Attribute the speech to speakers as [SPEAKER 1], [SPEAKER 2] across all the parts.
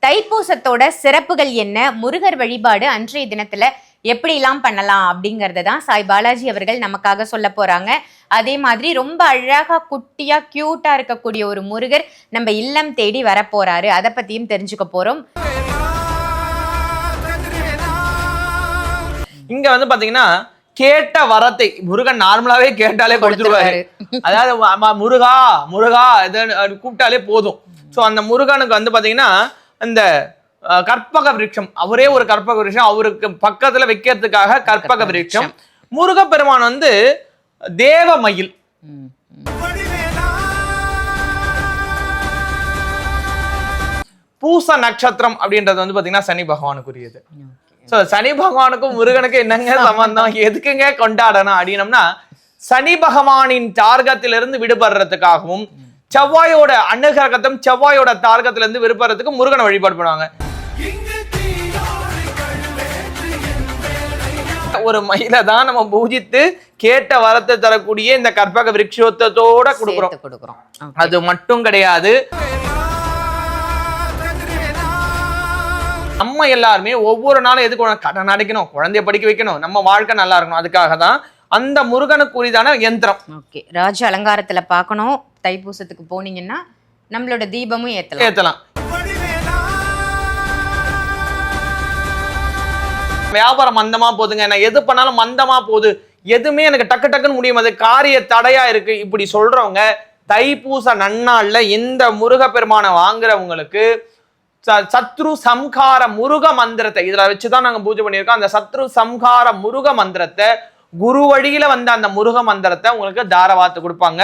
[SPEAKER 1] தைப்பூசத்தோட சிறப்புகள் என்ன, முருகர் வழிபாடு அன்றைய தினத்துல எப்படிலாம் பண்ணலாம் அப்படிங்கறத தான் சாய் பாலாஜி அவர்கள் நமக்காக சொல்ல போறாங்க. அதே மாதிரி ரொம்ப அழகா குட்டியா கியூட்டா இருக்கக்கூடிய ஒரு முருகர் நம்ம இல்லம் தேடி வர போறாரு. அதை பத்தியும் தெரிஞ்சுக்க போறோம்.
[SPEAKER 2] இங்க வந்து பாத்தீங்கன்னா கேட்ட வரத்தை முருகன் நார்மலாவே கேட்டாலே கொடுத்துருவாரு. அதாவது முருகா முருகா கூப்பிட்டாலே போதும். சோ அந்த முருகனுக்கு வந்து பாத்தீங்கன்னா இந்த கற்பக விருட்சம், அவரே ஒரு கற்பக விருட்சம், அவருக்கு பக்கத்துல வைக்கிறதுக்காக கற்பக விருட்சம். முருகப்பெருமான் வந்து தேவ மயில். பூச நட்சத்திரம் அப்படின்றது வந்து பாத்தீங்கன்னா சனி பகவானுக்குரியது. சோ சனி பகவானுக்கும் முருகனுக்கும் என்னங்க சம்பந்தம், எதுக்குங்க கொண்டாடணும் அப்படின்னம்னா, சனி பகவானின் தார்கத்திலிருந்து விடுபடுறதுக்காகவும் செவ்வாயோட அனுகிரகத்தும் செவ்வாயோட தார்கத்திலிருந்து விடுபடுறதுக்கு முருகனை வழிபாடு பண்ணுவாங்க. ஒரு மயிலை தான் நம்ம பூஜித்து கேட்ட வரத்தை தரக்கூடிய இந்த கற்பக விருட்சத்தோட கொடுக்குறோம். அது மட்டும் கிடையாது, நம்ம எல்லாருமே ஒவ்வொரு நாளும் எதுக்கு கடன் அடைக்கணும், குழந்தைய படிக்க வைக்கணும், நம்ம வாழ்க்கை நல்லா இருக்கணும். அதுக்காக தான் அந்த முருகனுக்கு உரிதான யந்திரம்.
[SPEAKER 1] ஓகே, ராஜ அலங்காரத்துல பார்க்கணும். தைப்பூசத்துக்கு போனீங்கன்னா நம்மளோட தீபமும் ஏத்தலாம்.
[SPEAKER 2] வியாபாரம் மந்தமா போகுதுங்க, நான் எது பண்ணாலும் மந்தமா போகுது, எதுவுமே எனக்கு டக்கு டக்குன்னு முடியும், அது காரிய தடையா இருக்கு, இப்படி சொல்றவங்க தைப்பூச நன்னாள்ல இந்த முருகப்பெருமானை வாங்குறவங்களுக்கு சத்ரு சம்ஹார முருக மந்திரத்தை இதுல வச்சுதான் நாங்க பூஜை பண்ணியிருக்கோம். அந்த சத்ரு சம்ஹார முருக மந்திரத்தை, குரு வழியில வந்த அந்த முருக மந்திரத்தை உங்களுக்கு தாரவாத்து கொடுப்பாங்க.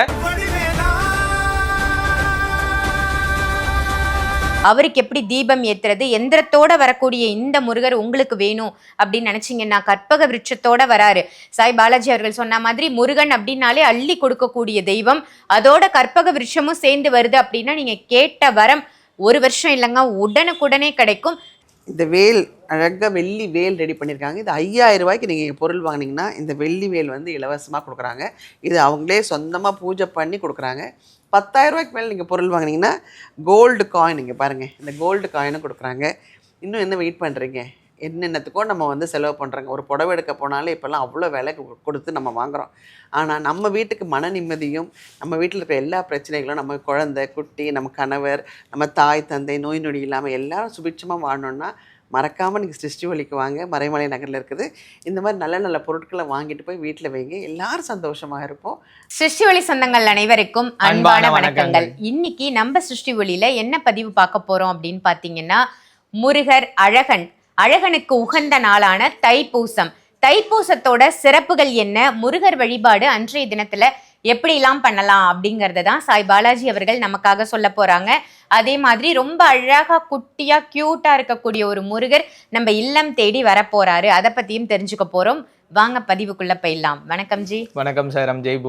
[SPEAKER 1] அவருக்கு எப்படி தீபம் ஏத்துறது, எந்திரத்தோட வரக்கூடிய இந்த முருகர் உங்களுக்கு வேணும் அப்படின்னு நினைச்சீங்கன்னா கற்பக விருட்சத்தோட வராரு. சாய் பாலாஜி அவர்கள் சொன்ன மாதிரி முருகன் அப்படின்னாலே அள்ளி கொடுக்கக்கூடிய தெய்வம், அதோட கற்பக விருட்சமும் சேர்ந்து வருது அப்படின்னா நீங்க கேட்ட வரம் ஒரு வருஷம் இல்லைங்க, உடனுக்குடனே கிடைக்கும்.
[SPEAKER 3] இந்த வேல் அழகாக வெள்ளி வேல் ரெடி பண்ணியிருக்காங்க. இது 5000 ரூபாய்க்கு நீங்கள் பொருள் வாங்கினீங்கன்னா இந்த வெள்ளி வேல் வந்து இலவசமாக கொடுக்குறாங்க. இது அவங்களே சொந்தமாக பூஜை பண்ணி கொடுக்குறாங்க. 10,000 ரூபாய்க்கு மேலே நீங்கள் பொருள் வாங்கினீங்கன்னா கோல்டு காயின், இங்கே பாருங்கள், இந்த கோல்டு காயினும் கொடுக்குறாங்க. இன்னும் என்ன வெயிட் பண்ணுறீங்க? என்னென்னத்துக்கோ நம்ம வந்து செலவு பண்ணுறாங்க. ஒரு புடவை எடுக்க போனாலே இப்போல்லாம் அவ்வளோ விலை கொடுத்து நம்ம வாங்குகிறோம். ஆனால் நம்ம வீட்டுக்கு மன நிம்மதியும், நம்ம வீட்டில் இருக்கிற எல்லா பிரச்சனைகளும், நம்ம குழந்தை குட்டி, நம்ம கணவர், நம்ம தாய் தந்தை, நோய் நொடி இல்லாமல் எல்லாரும் சுபிட்சமாக வாழணுன்னா மறக்காமல் நீங்கள் சிருஷ்டிவலிக்கு வாங்க. மறைமலை நகரில் இருக்குது. இந்த மாதிரி நல்ல நல்ல பொருட்களை வாங்கிட்டு போய் வீட்டில் வைங்க, எல்லாரும் சந்தோஷமாக இருப்போம்.
[SPEAKER 1] சிருஷ்டிவொலி சொந்தங்கள் அனைவருக்கும் அன்பான வணக்கங்கள். இன்னைக்கு நம்ம சிருஷ்டிவொலியில என்ன பதிவு பார்க்க போறோம் அப்படின்னு பார்த்தீங்கன்னா, முருகர் அழகனுக்கு உகந்த நாளான தைப்பூசம். தைப்பூசத்தோட சிறப்புகள் என்ன, முருகர் வழிபாடு அன்றைய தினத்துல எப்படிலாம் பண்ணலாம் அப்படிங்கறத தான் சாய் பாலாஜி அவர்கள் நமக்காக சொல்ல போறாங்க. அதே மாதிரி ரொம்ப அழகா குட்டியா கியூட்டா இருக்கக்கூடிய ஒரு முருகர் நம்ம இல்லம் தேடி வர போறாரு. அதை பத்தியும் தெரிஞ்சுக்க போறோம். வாங்க பதிவுக்குள்ள போயிடலாம். வணக்கம் ஜி.
[SPEAKER 2] வணக்கம் சாரம். ஜெய்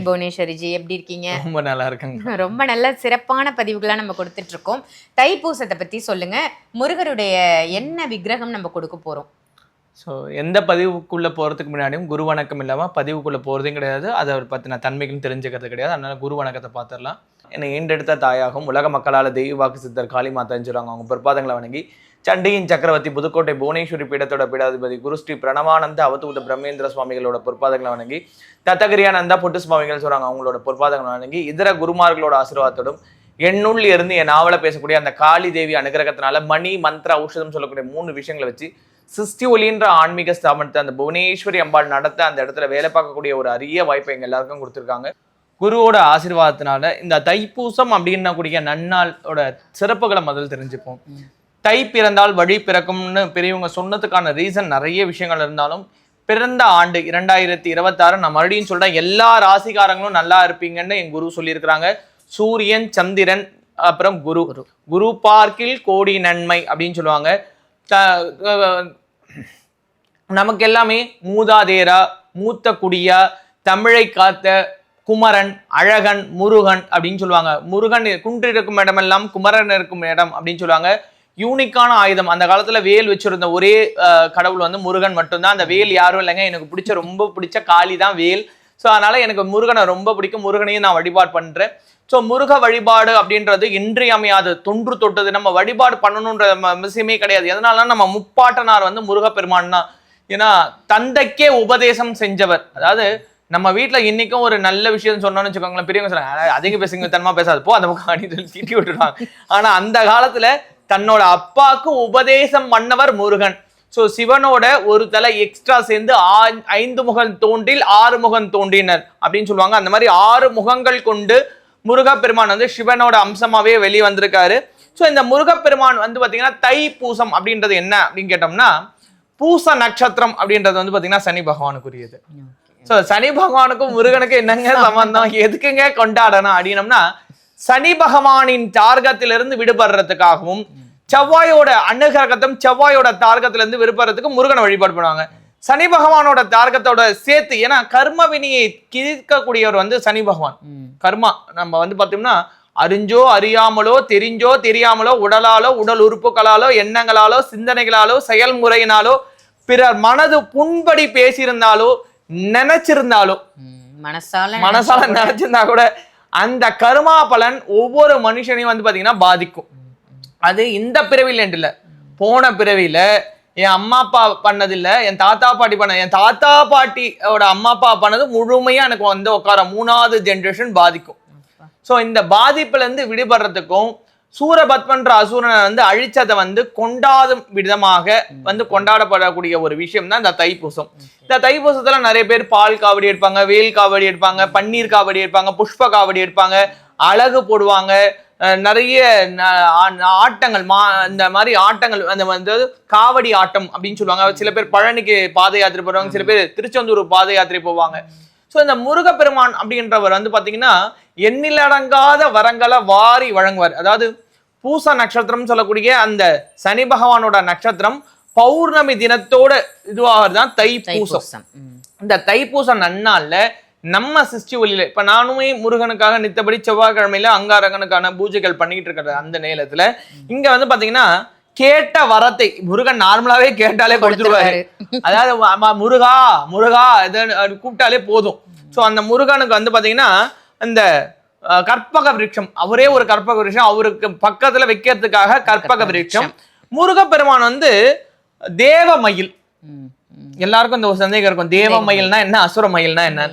[SPEAKER 1] புவனேஸ்வரி ஜி, எப்படி இருக்கீங்க?
[SPEAKER 2] ரொம்ப நல்லா இருக்குங்க.
[SPEAKER 1] ரொம்ப நல்ல சிறப்பான பதிவுகளா நம்ம கொடுத்துட்டு இருக்கோம். தைப்பூசத்தை பத்தி சொல்லுங்க. முருகருடைய என்ன விக்கிரகம் நம்ம கொடுக்க போறோம்?
[SPEAKER 2] ஸோ எந்த பதிவுக்குள்ளே போகிறதுக்கு முன்னாடியும் குரு வணக்கம் இல்லாமல் பதிவுக்குள்ளே போகிறதும் கிடையாது, அதை பற்றின தன்மைகளும் தெரிஞ்சுக்கிறது கிடையாது. அதனால் குரு வணக்கத்தை பார்த்துடலாம். என்னை ஈண்டெடுத்த தாயாகவும் உலக மக்களால் தெய்வ வாக்கு சித்தர் காளி மாதான்னு சொல்லுவாங்க. அவங்க பொற்பாதங்களை வணங்கி சண்டியின் சக்கரவர்த்தி புதுக்கோட்டை புவனேஸ்வரி பீடத்தோட பீடாதிபதி குரு ஸ்ரீ பிரணவானந்த அவதூத பிரம்மேந்திர சுவாமிகளோட பொற்பாதங்களை வணங்கி, தத்தகிரியானந்தா பொட்டு சுவாமிகள் சொல்கிறாங்க, அவங்களோட பொற்பாதங்களை வணங்கி, இதர குருமார்களோட ஆசீர்வாதத்தோடும் என்னுள் இருந்து என் நாவலை பேசக்கூடிய அந்த காளி தேவி அனுகிரகத்தினால மணி மந்திர ஔஷதம் சொல்லக்கூடிய 3 விஷயங்களை வச்சு சிருஷ்டிவொலின்ற ஆன்மீக ஸ்தாபனத்தை அந்த புவனேஸ்வரி அம்பாள் நடத்த அந்த இடத்துல வேலை பார்க்கக்கூடிய ஒரு அரிய வாய்ப்பை எங்க எல்லாருக்கும் கொடுத்துருக்காங்க. குருவோட ஆசீர்வாதத்தினால இந்த தைப்பூசம் அப்படின்னா கூடிய நன்னாளோட சிறப்புகளை முதல் தெரிஞ்சுப்போம். தை பிறந்தால் வழி பிறக்கும்னு பெரியவங்க சொன்னதுக்கான ரீசன் நிறைய விஷயங்கள் இருந்தாலும், பிறந்த ஆண்டு 2026 நான் மறுபடியும் சொல்றேன், எல்லா ராசிக்காரங்களும் நல்லா இருப்பீங்கன்னு என் குரு சொல்லியிருக்கிறாங்க. சூரியன், சந்திரன், அப்புறம் குரு பார்க்கில் கோடி நன்மை அப்படின்னு சொல்லுவாங்க. நமக்கு எல்லாமே மூதாதேரா, மூத்த குடியா, தமிழை காத்த குமரன், அழகன், முருகன் அப்படின்னு சொல்லுவாங்க. முருகன் குன்றிருக்கும் இடமெல்லாம் குமரன் இருக்கும் இடம் அப்படின்னு சொல்லுவாங்க. யூனிக்கான ஆயுதம். அந்த காலத்துல வேல் வச்சிருந்த ஒரே கடவுள் வந்து முருகன் மட்டும்தான். அந்த வேல் யாரும் இல்லைங்க, எனக்கு ரொம்ப பிடிச்ச காளி தான் வேல். ஸோ அதனால எனக்கு முருகனை ரொம்ப பிடிக்கும். முருகனையும் நான் வழிபாடு பண்றேன். ஸோ முருக வழிபாடு அப்படின்றது இன்றியமையாது, தொன்று தொட்டது. நம்ம வழிபாடு பண்ணணுன்ற விஷயமே கிடையாது. எதனால நம்ம முப்பாட்டனார் வந்து முருகப்பெருமான் தான். ஏன்னா தந்தைக்கே உபதேசம் செஞ்சவர். அதாவது நம்ம வீட்டுல இன்னைக்கும் ஒரு நல்ல விஷயம் சொன்னோம்னு வச்சுக்கோங்களேன், பெரியவங்க சொல்றாங்க அதிக பேசுங்க, தன்மா பேசாது போ அந்த பக்கம் அப்படின்னு சொல்லி தீட்டி விட்டுருவாங்க. ஆனா அந்த காலத்துல தன்னோட அப்பாவுக்கு உபதேசம் பண்ணவர் முருகன். ஸோ சிவனோட ஒரு தலை எக்ஸ்ட்ரா சேர்ந்து 5 முகம் தோன்றில் 6 முகம் தோன்றினர் அப்படின்னு சொல்லுவாங்க. அந்த மாதிரி 6 முகங்கள் கொண்டு முருகப்பெருமான் வந்து சிவனோட அம்சமாவே வெளியே வந்திருக்காரு. ஸோ இந்த முருகப்பெருமான் வந்து பாத்தீங்கன்னா தைப்பூசம் அப்படின்றது என்ன அப்படின்னு கேட்டோம்னா, பூச நட்சத்திரம் அப்படின்றது வந்து பாத்தீங்கன்னா சனி பகவானுக்குரியது. ஸோ சனி பகவானுக்கும் முருகனுக்கும் என்னங்க சம்பந்தம், எதுக்குங்க கொண்டாடணும் அப்படின்னம்னா, சனி பகவானின் தார்கத்திலிருந்து விடுபடுறதுக்காகவும் செவ்வாயோட அனுகிரகத்தும் செவ்வாயோட தார்கத்திலிருந்து விடுபடுறதுக்கு முருகனை வழிபாடு பண்ணுவாங்க. சனி பகவானோட தார்கத்தோட சேர்த்து, ஏன்னா கர்ம வினியை கிழிக்கக்கூடியவர் வந்து சனி பகவான். கர்மா நம்ம வந்து பார்த்தோம்னா அறிஞ்சோ அறியாமலோ தெரிஞ்சோ தெரியாமலோ உடலாலோ உடல் உறுப்புகளாலோ எண்ணங்களாலோ சிந்தனைகளாலோ செயல்முறையினாலோ பிறர் மனது புண்படி பேசியிருந்தாலோ நினைச்சிருந்தாலோ மனசால நினைச்சிருந்தா கூட அந்த கர்மா பலன் ஒவ்வொரு மனுஷனையும் வந்து பாத்தீங்கன்னா பாதிக்கும். அது இந்த பிறவில இல்ல, போன பிறவில என் அம்மா அப்பா பண்ணதில்ல, என் தாத்தா பாட்டி பண்ண, என் தாத்தா பாட்டியோட அம்மா அப்பா பண்ணது முழுமையா எனக்கு வந்து உட்கார 3வது ஜென்ரேஷன் பாதிக்கும். ஸோ இந்த பாதிப்புல இருந்து விடுபடுறதுக்கும் சூரபத்மன்ற அசுரனை வந்து அழிச்சதை வந்து கொண்டாடும் விதமாக வந்து கொண்டாடப்படக்கூடிய ஒரு விஷயம் தான் இந்த தைப்பூசம். இந்த தைப்பூசத்துல நிறைய பேர் பால் காவடி எடுப்பாங்க, வேல் காவடி எடுப்பாங்க, பன்னீர் காவடி எடுப்பாங்க, புஷ்ப காவடி எடுப்பாங்க, அழகு போடுவாங்க, நிறைய ஆட்டங்கள் இந்த மாதிரி ஆட்டங்கள் அந்த வந்து காவடி ஆட்டம் அப்படின்னு சொல்லுவாங்க. சில பேர் பழனிக்கு பாத யாத்திரை போவாங்க, சில பேர் திருச்செந்தூர் பாத யாத்திரை போவாங்க. ஸோ இந்த முருகப்பெருமான் அப்படின்றவர் வந்து பாத்தீங்கன்னா எண்ணிலடங்காத வரங்களை வாரி வழங்குவார். அதாவது பூச நட்சத்திரம் சொல்லக்கூடிய அந்த சனி பகவானோட நட்சத்திரம் பௌர்ணமி தினத்தோட இதுவாகிறது தான் தைப்பூசம். இந்த தைப்பூசம் நன்னாள்ல நம்ம சிருஷ்டி ஒளியில இப்ப நானுமே முருகனுக்காக நித்தபடி செவ்வாய்க்கிழமையில அங்காரகனுக்கான பூஜைகள் பண்ணிட்டு இருக்கிறது. அந்த நேரத்துல இங்க வந்து பாத்தீங்கன்னா கேட்ட வரத்தை முருகன் நார்மலாவே கேட்டாலே கொடுத்துருவாரு. அதாவது முருகா முருகா இதை கூப்பிட்டாலே போதும். ஸோ அந்த முருகனுக்கு வந்து பாத்தீங்கன்னா இந்த கற்பக விருட்சம், அவரே ஒரு கற்பக விருட்சம், அவருக்கு பக்கத்துல வைக்கிறதுக்காக கற்பக விருட்சம். முருகப்பெருமான் வந்து தேவமயில். எல்லாருக்கும் இந்த ஒரு சந்தேகம் இருக்கும், தேவமயில்னா என்ன அசுர மயில்னா என்ன.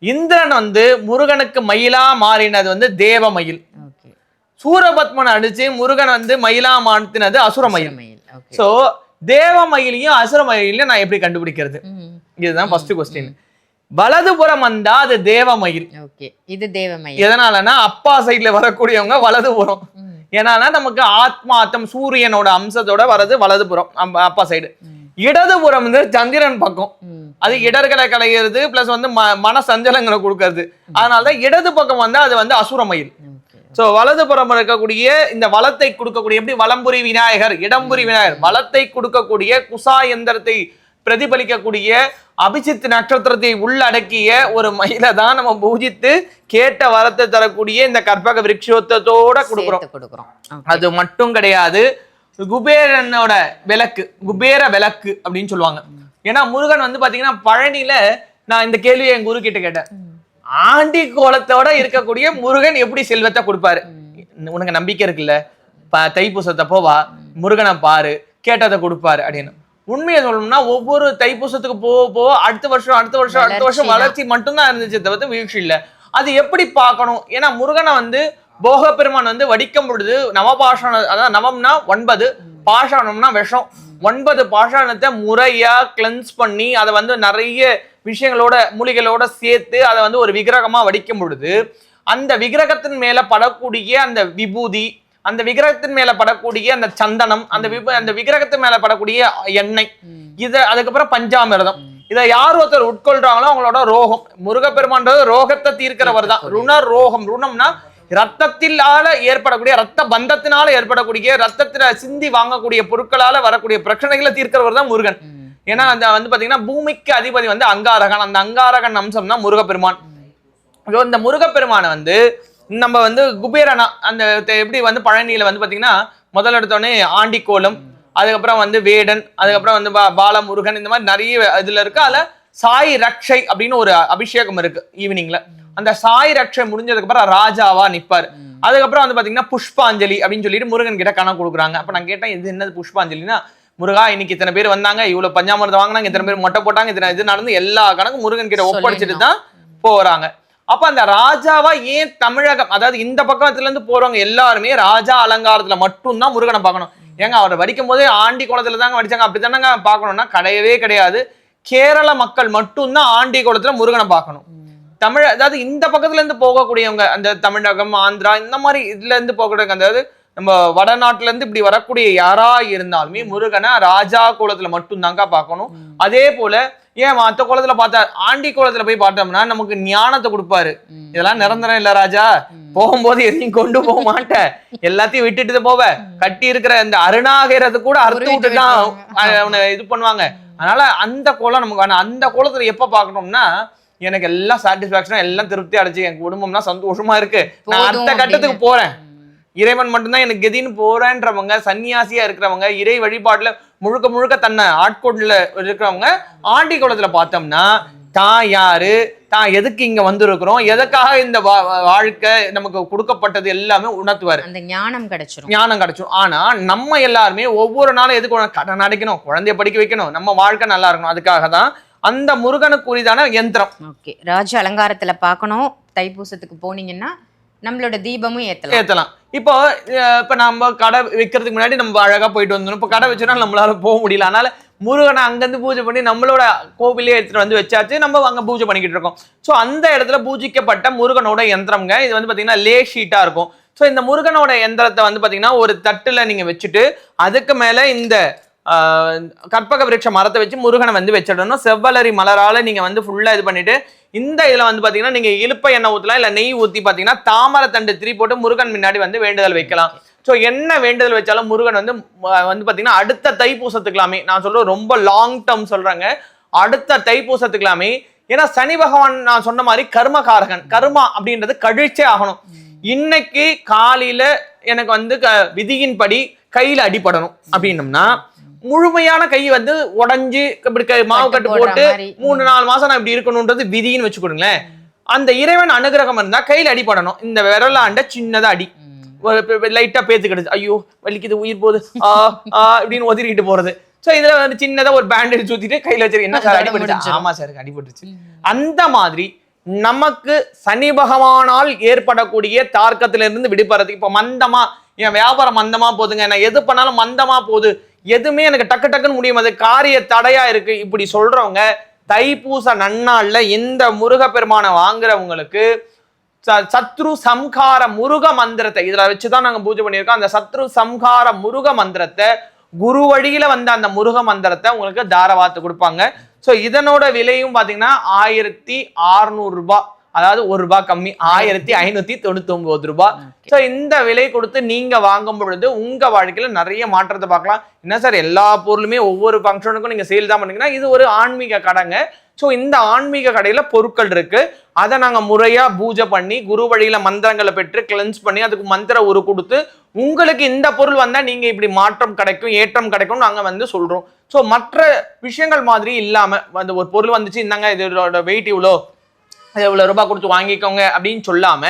[SPEAKER 2] இந்திரன் வந்து முருகனுக்கு மயிலா மாறினது வந்து தேவமயில். சூரபத்மன் அடிச்சு முருகன் வந்து மயிலா மாற்றினது அசுரமயில். சோ தேவமயிலையும் அசுரமயிலையும் நான் எப்படி கண்டுபிடிக்கிறது, இதுதான் ஃபர்ஸ்ட் கொஸ்டின். வலதுபுறம் வந்தா அது தேவமயில்.
[SPEAKER 1] இது தேவமயில்
[SPEAKER 2] எதனாலனா அப்பா சைட்ல வரக்கூடியவங்க வலதுபுறம். ஏன்னா நமக்கு ஆத்மாத்தம் சூரியனோட அம்சத்தோட வரது வலதுபுறம் அப்பா சைடு. இடதுபுறம் வந்து சந்திரன் பக்கம், அது இடர்களை கலைகிறது பிளஸ் வந்து மன சஞ்சலங்களை கொடுக்கறது. அதனாலதான் இடது பக்கம் வந்து அது வந்து அசுரமயில். சோ வலதுபுறம் இருக்கக்கூடிய இந்த வளத்தை கொடுக்கக்கூடிய, எப்படி வலம்புரி விநாயகர் இடம்புரி விநாயகர், வளத்தை கொடுக்கக்கூடிய குசா எந்திரத்தை பிரதிபலிக்கக்கூடிய அபிஜித் நட்சத்திரத்தை உள்ளடக்கிய ஒரு மயிலை தான் நம்ம பூஜித்து கேட்ட வரத்தை தரக்கூடிய இந்த கற்பக விருட்சத்தோட கொடுக்குறோம். அது மட்டும் கிடையாது, குபேரனோட விளக்கு, குபேர விளக்கு அப்படின்னு சொல்லுவாங்க. ஏன்னா முருகன் வந்து பாத்தீங்கன்னா பழனியில, நான் இந்த கேள்வியை என் குரு கிட்ட கேட்டேன், ஆண்டி கோலத்தோட இருக்கக்கூடிய முருகன் எப்படி செல்வத்தை கொடுப்பாரு? உனக்கு நம்பிக்கை இருக்குல்ல, தைப்பூசத்தை போவா முருகனை பாரு, கேட்டதை கொடுப்பாரு அப்படின்னு. உண்மையை சொல்லணும்னா ஒவ்வொரு தைப்பூசத்துக்கு போக அடுத்த வருஷம் வளர்ச்சி மட்டும்தான் இருந்துச்சு, தவிர்த்து வீழ்ச்சி இல்லை. அது எப்படி பார்க்கணும்? ஏன்னா முருகனை வந்து போக பெருமான் வந்து வடிக்கும் பொழுது நவபாஷாணம், அதாவது நவம்னா 9, பாஷாணம்னா விஷம், 9 பாஷாணத்தை முறையா கிளென்ஸ் பண்ணி அதை வந்து நிறைய விஷயங்களோட மூலிகளோட சேர்த்து அதை வந்து ஒரு விக்கிரகமா வடிக்கும் பொழுது அந்த விக்கிரகத்தின் மேல படக்கூடிய அந்த விபூதி, அந்த விக்கிரகத்தின் மேல படக்கூடிய அந்த சந்தனம், அந்த விக்கிரகத்தின் மேல படக்கூடிய எண்ணெய், இதை அதுக்கப்புறம் பஞ்சாமிரதம், இதை யார் ஒருத்தர் உட்கொள்றாங்களோ அவங்களோட ரோகம், முருகப்பெருமான்றது ரோகத்தை தீர்க்கிறவர் தான். ருணர் ரோகம், ருணம்னா ரத்தத்தினால ஏற்படக்கூடிய, ரத்த பந்தத்தினால ஏற்படக்கூடிய, ரத்தத்தில சிந்தி வாங்கக்கூடிய பொருட்களால வரக்கூடிய பிரச்சனைகளை தீர்க்கிறவர் தான் முருகன். ஏன்னா அந்த வந்து பாத்தீங்கன்னா பூமிக்கு அதிபதி வந்து அங்காரகன், அந்த அங்காரகன் அம்சம் தான் முருகப்பெருமான். இந்த முருகப்பெருமானை வந்து நம்ம வந்து குபேரனா அந்த எப்படி வந்து பழனியில வந்து பாத்தீங்கன்னா முதல் எடுத்தோடனே ஆண்டிக்கோலம், அதுக்கப்புறம் வந்து வேடன், அதுக்கப்புறம் வந்து பாலமுருகன், இந்த மாதிரி நிறைய இதுல இருக்கு. அதுல சாய் ரக்ஷை அப்படின்னு ஒரு அபிஷேகம் இருக்கு ஈவினிங்ல. அந்த சாய் ரட்சை முடிஞ்சதுக்கு அப்புறம் ராஜாவா நிப்பாரு. அதுக்கப்புறம் வந்து பாத்தீங்கன்னா புஷ்பாஞ்சலி அப்படின்னு சொல்லிட்டு முருகன் கிட்ட கணக்கு கொடுக்குறாங்க. அப்ப நான் கேட்டேன், இது என்னது புஷ்பாஞ்சலினா? முருகா இன்னைக்கு இத்தனை பேர் வந்தாங்க, இவ்வளவு பஞ்சாமிரதம் வாங்கினாங்க, இத்தனை பேர் மொட்டை போட்டாங்க, இத்தனை இது நடந்து எல்லா கணக்கும் முருகன் கிட்ட ஒப்படைச்சிட்டு தான் போறாங்க. அப்ப அந்த ராஜாவா ஏன் தமிழகம், அதாவது இந்த பக்கத்துல இருந்து போறவங்க எல்லாருமே ராஜா அலங்காரத்துல மட்டும்தான் முருகனை பார்க்கணும்? ஏங்க அவரை வடிக்கும் போதே ஆண்டி குளத்துல தாங்க வடிச்சாங்க, அப்படித்தானங்க பார்க்கணும்னா கிடையவே கிடையாது. கேரள மக்கள் மட்டும்தான் ஆண்டி குளத்துல முருகனை பார்க்கணும். தமிழ், அதாவது இந்த பக்கத்துல இருந்து போகக்கூடியவங்க, அந்த தமிழகம், ஆந்திரா, இந்த மாதிரி இதுல இருந்து போகக்கூடிய, அதாவது நம்ம வடநாட்டுல இருந்து இப்படி வரக்கூடிய யாரா இருந்தாலுமே முருகனை ராஜா குளத்துல மட்டும்தாங்க பார்க்கணும். அதே போல ஏன் மத்த குளத்துல பார்த்தா, ஆண்டி குளத்துல போய் பார்த்தோம்னா நமக்கு ஞானத்தை கொடுப்பாரு. இதெல்லாம் நிரந்தரம் இல்ல ராஜா, போகும்போது எதையும் கொண்டு போக மாட்டேன், எல்லாத்தையும் விட்டுட்டு போவ, கட்டி இருக்கிற இந்த அருணாகிரத்தை கூட அறுத்து விட்டுதான் அவனை இது பண்ணுவாங்க. அதனால அந்த குளம் நமக்கு, அந்த குளத்துல எப்ப பார்க்கணும்னா எனக்கு எல்லாம் சாட்டிஸ்பாக்சனா, எல்லாம் திருப்தி அடைச்சு, என் குடும்பம்னா சந்தோஷமா இருக்கு, நான் அடுத்த கட்டத்துக்கு போறேன், இறைவன் மட்டும்தான் எனக்கு கெதின்னு போறேன்றவங்க, சன்னியாசியா இருக்கிறவங்க, இறை வழிபாட்டுல முழுக்க முழுக்க தன்னை ஆட்கொண்டுல இருக்கிறவங்க ஆண்டி குளத்துல பார்த்தோம்னா தான் யாரு, தான் எதுக்கு இங்க வந்திருக்கிறோம், எதுக்காக இந்த வாழ்க்கை நமக்கு கொடுக்கப்பட்டது எல்லாமே உணர்த்துவாரு.
[SPEAKER 1] அந்த ஞானம் கிடைச்சிரும்.
[SPEAKER 2] ஞானம் கிடைச்சிரும். ஆனா நம்ம எல்லாருமே ஒவ்வொரு நாளும் எதுக்கு கடன் அடைக்கணும், குழந்தைய படிக்க வைக்கணும், நம்ம வாழ்க்கை நல்லா இருக்கணும், அதுக்காக தான் அந்த முருகனுக்கு உரிதான யந்திரம்.
[SPEAKER 1] ஓகே, ராஜ அலங்காரத்துல பார்க்கணும். தைப்பூசத்துக்கு போனீங்கன்னா நம்மளோட தீபமும் ஏத்தலாம். இப்போ நம்ம கடை வைக்கிறதுக்கு முன்னாடி நம்ம அழகா போயிட்டு வந்துடும். இப்போ கடை வச்சோம்னா நம்மளால போக முடியல, அதனால முருகனை அங்கிருந்து பூஜை பண்ணி நம்மளோட கோவிலே எடுத்துட்டு வந்து வச்சாச்சு, நம்ம அங்க பூஜை பண்ணிக்கிட்டு இருக்கோம். ஸோ அந்த இடத்துல பூஜிக்கப்பட்ட முருகனோட யந்திரம்ங்க இது வந்து பாத்தீங்கன்னா லே ஷீட்டா இருக்கும். ஸோ இந்த முருகனோட யந்திரத்தை வந்து பாத்தீங்கன்னா ஒரு தட்டுல நீங்க வச்சுட்டு அதுக்கு மேல இந்த கற்பக விருட்ச மரத்தை வச்சு முருகனை வந்து வச்சிடணும். செவ்வலரி மலரால நீங்க வந்து ஃபுல்லா இது பண்ணிட்டு இந்த இதுல வந்து பாத்தீங்கன்னா நீங்க இழுப்ப எண்ணெய் ஊத்தலாம், இல்ல நெய் ஊத்தி பாத்தீங்கன்னா தாமரை தண்டு திரி போட்டு முருகன் முன்னாடி வந்து வேண்டுதல் வைக்கலாம். ஸோ என்ன வேண்டுதல் வச்சாலும் முருகன் வந்து பாத்தீங்கன்னா அடுத்த தைப்பூசத்துக்கலாமே, நான் சொல்றேன் ரொம்ப லாங் டேர்ம் சொல்றாங்க, அடுத்த தைப்பூசத்துக்கலாமே. ஏன்னா சனி பகவான் நான் சொன்ன மாதிரி கர்மகாரகன், கர்மா அப்படின்றது கழிச்சே ஆகணும். இன்னைக்கு காலையில எனக்கு வந்து விதியின்படி கையில அடிபடணும் அப்படின்னம்னா முழுமையான கை வந்து உடஞ்சு இப்படி மாவு கட்டு போட்டு 3-4 மாசம் நான் இப்படி இருக்கணும்ன்றது விதின்னு வச்சு கொடுங்களேன். அந்த இறைவன் அனுகிரகம் இருந்தா கையில அடிபடணும். இந்த விரலாண்ட சின்னதா அடி லைட்டா பேத்துக்கிடுது, ஐயோ வலிக்குது, உயிர் போகுது, இப்படின்னு ஒதுக்கிட்டு போறது. சோ இதுல வந்து சின்னதா ஒரு பேண்டேஜ் ஊத்திட்டு கையில வச்சிருக்க, என்ன சார் அடிபட்டுச்சு? ஆமா சார் அடிபட்டுச்சு. அந்த மாதிரி நமக்கு சனி பகவானால் ஏற்படக்கூடிய தார்க்கத்துல இருந்து விடுபடுறதுக்கு, இப்ப மந்தமா என் வியாபாரம் மந்தமா போகுதுங்க, நான் எது பண்ணாலும் மந்தமா போகுது, எதுவுமே எனக்கு டக்கு டக்குன்னு முடியும், அது காரிய தடையா இருக்கு, இப்படி சொல்றவங்க தைப்பூச நன்னாள்ல இந்த முருகப்பெருமானை வாங்குறவங்களுக்கு சத்ரு சம்ஹார முருக மந்திரத்தை இதுல வச்சுதான் நாங்க பூஜை பண்ணியிருக்கோம். அந்த சத்ரு சம்ஹார முருக மந்திரத்தை குரு வழியில வந்த அந்த முருக மந்திரத்தை உங்களுக்கு தாரவாத்து கொடுப்பாங்க. ஸோ இதனோட விலையும் பாத்தீங்கன்னா 1600 ரூபாய், அதாவது ₹1 கம்மி, 1599 ரூபாய். ஸோ இந்த விலை கொடுத்து நீங்க வாங்கும் பொழுது உங்க வாழ்க்கையில நிறைய மாற்றத்தை பார்க்கலாம். என்ன சார் எல்லா பொருளுமே ஒவ்வொரு ஃபங்க்ஷனுக்கும் நீங்க சேல் தான் பண்ணீங்கன்னா, இது ஒரு ஆன்மீக கடைங்க. ஸோ இந்த ஆன்மீக கடையில பொருட்கள் இருக்கு, அதை நாங்க முறையா பூஜை பண்ணி குரு வழியில மந்திரங்களை பெற்று கிளென்ஸ் பண்ணி அதுக்கு மந்திர உரு கொடுத்து உங்களுக்கு இந்த பொருள் வந்தா நீங்க இப்படி மாற்றம் கிடைக்கும், ஏற்றம் கிடைக்கும் நாங்க வந்து சொல்றோம். ஸோ மற்ற விஷயங்கள் மாதிரி இல்லாம அந்த ஒரு பொருள் வந்துச்சு, இந்தாங்க இதோட வெயிட் இவ்வளவு ரூபாய் கொடுத்து வாங்கிக்கோங்க அப்படின்னு சொல்லாம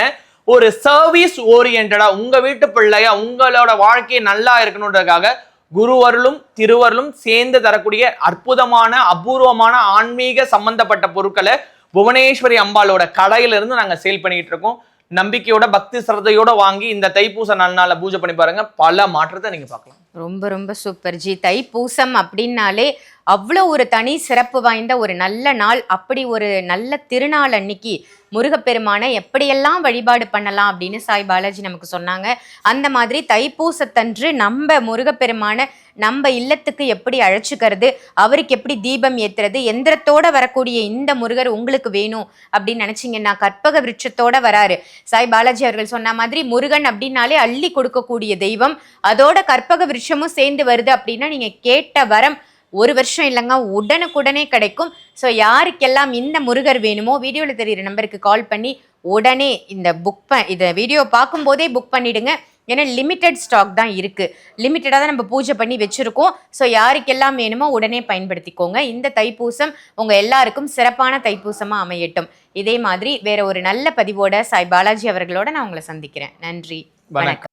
[SPEAKER 1] ஒரு சர்வீஸ் ஓரியன்டா உங்க வீட்டு பிள்ளையா உங்களோட வாழ்க்கையை நல்லா இருக்கணுன்றதுக்காக குருவருளும் திருவருளும் சேர்ந்து தரக்கூடிய அற்புதமான அபூர்வமான ஆன்மீக சம்பந்தப்பட்ட பொருட்களை புவனேஸ்வரி அம்பாளோட கடையில இருந்து நாங்க சேல் பண்ணிட்டு இருக்கோம். நம்பிக்கையோட பக்தி சிரத்தையோட வாங்கி இந்த தைப்பூச நாள்னால பூஜை பண்ணி பாருங்க, பல மாற்றத்தை நீங்க பார்க்கலாம். ரொம்ப ரொம்ப சூப்பர் ஜி. தைப்பூசம் அப்படின்னாலே அவ்வளோ ஒரு தனி சிறப்பு வாய்ந்த ஒரு நல்ல நாள். அப்படி ஒரு நல்ல திருநாள் அன்னைக்கு முருகப்பெருமானை எப்படியெல்லாம் வழிபாடு பண்ணலாம் அப்படின்னு சாய் பாலாஜி நமக்கு சொன்னாங்க. அந்த மாதிரி தைப்பூசத்தன்று நம்ம முருகப்பெருமானை நம்ம இல்லத்துக்கு எப்படி அழைச்சிக்கிறது, அவருக்கு எப்படி தீபம் ஏத்துறது, எந்திரத்தோட வரக்கூடிய இந்த முருகர் உங்களுக்கு வேணும் அப்படின்னு நினைச்சிங்கன்னா கற்பக விருட்சத்தோட வராரு. சாய் பாலாஜி அவர்கள் சொன்ன மாதிரி முருகன் அப்படின்னாலே அள்ளி கொடுக்கக்கூடிய தெய்வம், அதோட கற்பக விருட்சமும் சேர்ந்து வருது அப்படின்னா நீங்க கேட்ட வரம் ஒரு வருஷம் இல்லைங்க உடனுக்குடனே கிடைக்கும். ஸோ யாருக்கெல்லாம் இந்த முருகர் வேணுமோ வீடியோவில் தெரியுற நம்பருக்கு கால் பண்ணி உடனே இந்த வீடியோ பார்க்கும்போதே புக் பண்ணிடுங்க. ஏன்னா லிமிட்டெட் ஸ்டாக் தான் இருக்கு, லிமிட்டடாக தான் நம்ம பூஜை பண்ணி வச்சிருக்கோம். ஸோ யாருக்கெல்லாம் வேணுமோ உடனே பயன்படுத்திக்கோங்க. இந்த தைப்பூசம் உங்க எல்லாருக்கும் சிறப்பான தைப்பூசமா அமையட்டும். இதே மாதிரி வேற ஒரு நல்ல பதிவோட சாய் பாலாஜி அவர்களோட நான் உங்களை சந்திக்கிறேன். நன்றி, வணக்கம்.